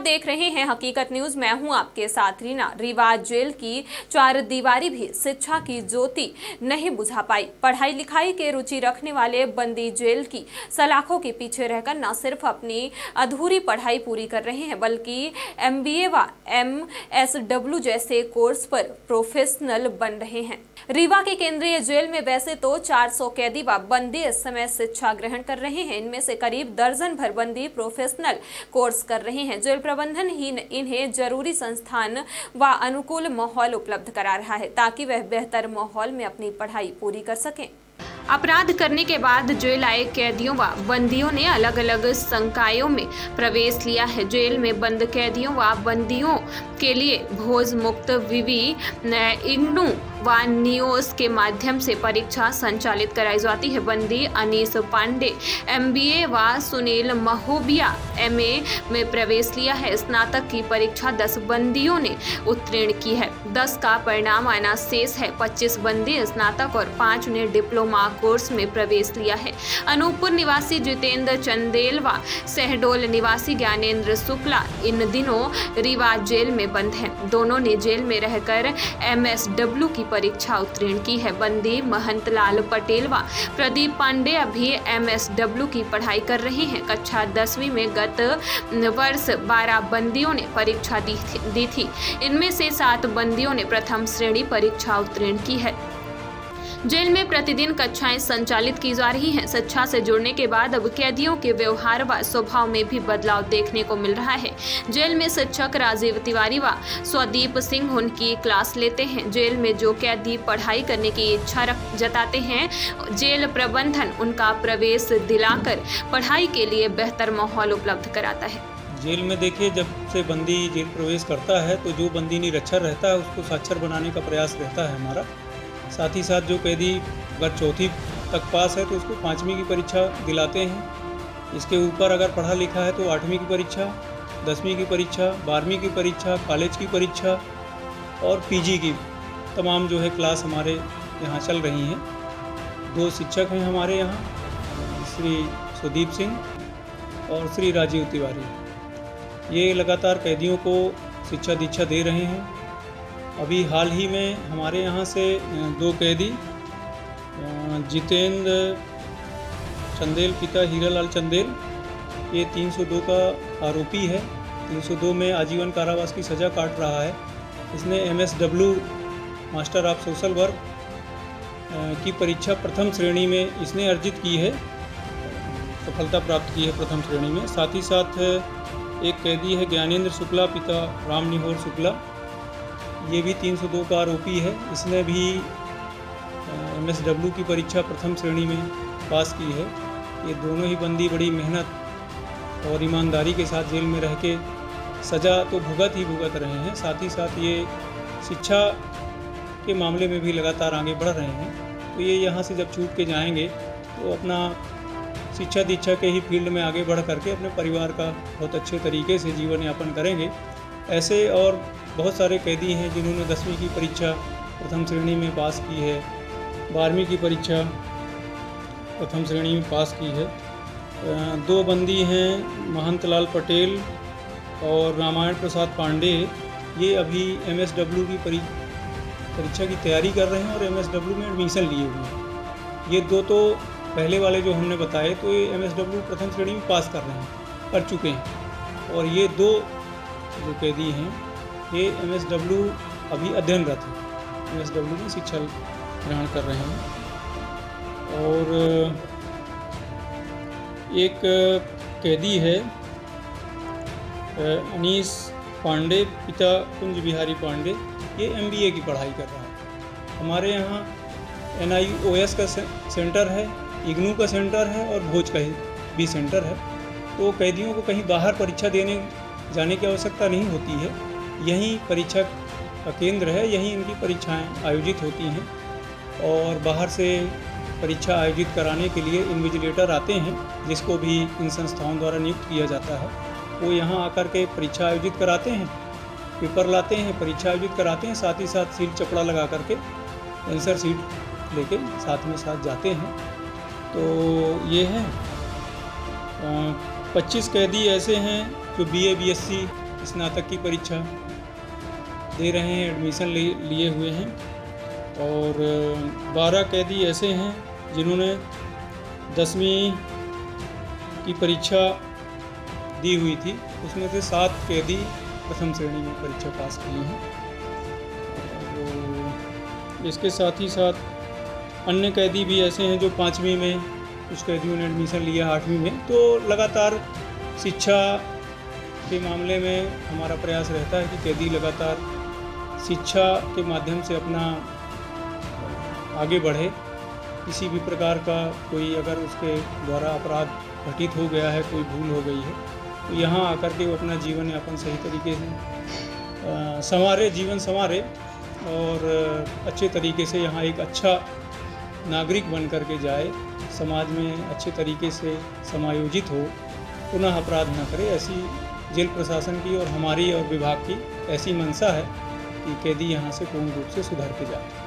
देख रहे हैं हकीकत न्यूज। मैं हूं आपके साथ रीना। रीवा जेल की चार दीवारी भी शिक्षा की ज्योति नहीं बुझा पाई। पढ़ाई लिखाई के रुचि रखने वाले बंदी जेल की सलाखों के पीछे रहकर न सिर्फ अपनी अधूरी पढ़ाई पूरी कर रहे हैं, बल्कि MBA व MSW जैसे कोर्स पर प्रोफेशनल बन रहे हैं। रीवा के केंद्रीय जेल में वैसे तो 400 कैदी व बंदी इस समय शिक्षा ग्रहण कर रहे हैं। इनमें से करीब दर्जन भर बंदी प्रोफेशनल कोर्स कर रहे हैं। जेल प्रबंधन ही इन्हें जरूरी संस्थान व अनुकूल माहौल उपलब्ध करा रहा है ताकि वह बेहतर माहौल में अपनी पढ़ाई पूरी कर सकें। अपराध करने के बाद जेल आए कैदियों व बंदियों ने अलग अलग संकायों में प्रवेश लिया है। जेल में बंद कैदियों व बंदियों के लिए भोज मुक्त विवि इग्नू व नियोस के माध्यम से परीक्षा संचालित कराई जाती है। बंदी अनीस पांडे MBA व सुनील महोबिया MA में प्रवेश लिया है। स्नातक की परीक्षा 10 बंदियों ने उत्तीर्ण की है। 10 का परिणाम आना शेष है। 25 बंदी स्नातक और 5 ने डिप्लोमा कोर्स में प्रवेश लिया है। अनूपपुर निवासी जितेंद्र चंदेल व शहडोल निवासी ज्ञानेंद्र शुक्ला इन दिनों रीवा जेल में बंद हैं। दोनों ने जेल में रहकर MSW की परीक्षा उत्तीर्ण की है। बंदी महंतलाल पटेल व प्रदीप पांडे अभी MSW की पढ़ाई कर रहे हैं। कक्षा 10वीं में गत वर्ष 12 बंदियों ने परीक्षा दी थी। इनमें से 7 बंदियों ने प्रथम श्रेणी परीक्षा उत्तीर्ण की है। जेल में प्रतिदिन कक्षाएं संचालित की जा रही हैं। शिक्षा से जुड़ने के बाद अब कैदियों के व्यवहार व स्वभाव में भी बदलाव देखने को मिल रहा है। जेल में शिक्षक राजीव तिवारी व स्वदीप सिंह उनकी क्लास लेते हैं। जेल में जो कैदी पढ़ाई करने की इच्छा जताते हैं, जेल प्रबंधन उनका प्रवेश दिलाकर पढ़ाई के लिए बेहतर माहौल उपलब्ध कराता है। जेल में देखिए, जब से बंदी जेल प्रवेश करता है तो जो बंदी निरक्षर रहता है उसको साक्षर बनाने का प्रयास रहता है हमारा। साथ ही साथ जो कैदी अगर 4वीं तक पास है तो उसको 5वीं की परीक्षा दिलाते हैं। इसके ऊपर अगर पढ़ा लिखा है तो 8वीं की परीक्षा, 10वीं की परीक्षा, 12वीं की परीक्षा, कॉलेज की परीक्षा और PG की तमाम जो है क्लास हमारे यहाँ चल रही हैं। 2 शिक्षक हैं हमारे यहाँ, श्री सुदीप सिंह और श्री राजीव तिवारी। ये लगातार कैदियों को शिक्षा दीक्षा दे रहे हैं। अभी हाल ही में हमारे यहाँ से 2 कैदी जितेंद्र चंदेल पिता हीरालाल चंदेल, ये 302 का आरोपी है। 302 में आजीवन कारावास की सज़ा काट रहा है। इसने MSW master of social work की परीक्षा प्रथम श्रेणी में इसने अर्जित की है, सफलता प्राप्त की है प्रथम श्रेणी में। साथ ही साथ एक कैदी है ज्ञानेंद्र शुक्ला पिता राम निहोर शुक्ला, ये भी 302 का आरोपी है। इसने भी MSW की परीक्षा प्रथम श्रेणी में पास की है। ये दोनों ही बंदी बड़ी मेहनत और ईमानदारी के साथ जेल में रह के सज़ा तो भुगत रहे हैं। साथ ही साथ ये शिक्षा के मामले में भी लगातार आगे बढ़ रहे हैं। तो ये यहाँ से जब छूट के जाएंगे तो अपना शिक्षा दीक्षा के ही फील्ड में आगे बढ़ करके अपने परिवार का बहुत अच्छे तरीके से जीवन यापन करेंगे। ऐसे और बहुत सारे कैदी हैं जिन्होंने 10वीं की परीक्षा प्रथम श्रेणी में पास की है, 12वीं की परीक्षा प्रथम श्रेणी में पास की है। 2 बंदी हैं महंतलाल पटेल और रामायण प्रसाद पांडे, ये अभी MSW की परीक्षा की तैयारी कर रहे हैं और MSW में एडमिशन लिए हुए हैं। ये 2 तो पहले वाले जो हमने बताए तो ये MSW प्रथम श्रेणी में पास कर चुके हैं। और ये 2 जो कैदी हैं ये MSW अभी अध्ययनरत है, MSW में शिक्षा ग्रहण कर रहे हैं। और एक कैदी है अनीस पांडे पिता कुंज बिहारी पांडे, ये MBA की पढ़ाई कर रहा है। हमारे यहाँ NIOS का सेंटर है, इग्नू का सेंटर है और भोज का भी सेंटर है। तो कैदियों को कहीं बाहर परीक्षा देने जाने की आवश्यकता नहीं होती है। यहीं परीक्षा का केंद्र है, यहीं इनकी परीक्षाएं आयोजित होती हैं। और बाहर से परीक्षा आयोजित कराने के लिए इन्विजिलेटर आते हैं, जिसको भी इन संस्थाओं द्वारा नियुक्त किया जाता है। वो यहाँ आकर के परीक्षा आयोजित कराते हैं, पेपर लाते हैं, परीक्षा आयोजित कराते हैं। साथ ही साथ सील चपड़ा लगा करके आंसर सीट लेके साथ जाते हैं। तो ये है 25 कैदी ऐसे हैं जो BA BSc स्नातक की परीक्षा दे रहे हैं, एडमिशन लिए हुए हैं। और 12 कैदी ऐसे हैं जिन्होंने 10वीं की परीक्षा दी हुई थी, उसमें से 7 कैदी प्रथम श्रेणी में परीक्षा पास किए हैं। और इसके साथ ही साथ अन्य कैदी भी ऐसे हैं जो 5वीं में, कुछ कैदियों ने एडमिशन लिया 8वीं में। तो लगातार शिक्षा के मामले में हमारा प्रयास रहता है कि कैदी लगातार शिक्षा के माध्यम से अपना आगे बढ़े। किसी भी प्रकार का कोई अगर उसके द्वारा अपराध घटित हो गया है, कोई भूल हो गई है, तो यहाँ आकर के वो अपना जीवन यापन सही तरीके से जीवन संवारे और अच्छे तरीके से यहाँ एक अच्छा नागरिक बन कर के जाए, समाज में अच्छे तरीके से समायोजित हो, पुनः अपराध न करे। ऐसी जेल प्रशासन की और हमारी और विभाग की ऐसी मंशा है कि कैदी यहाँ से पूर्ण रूप से सुधर के जाए।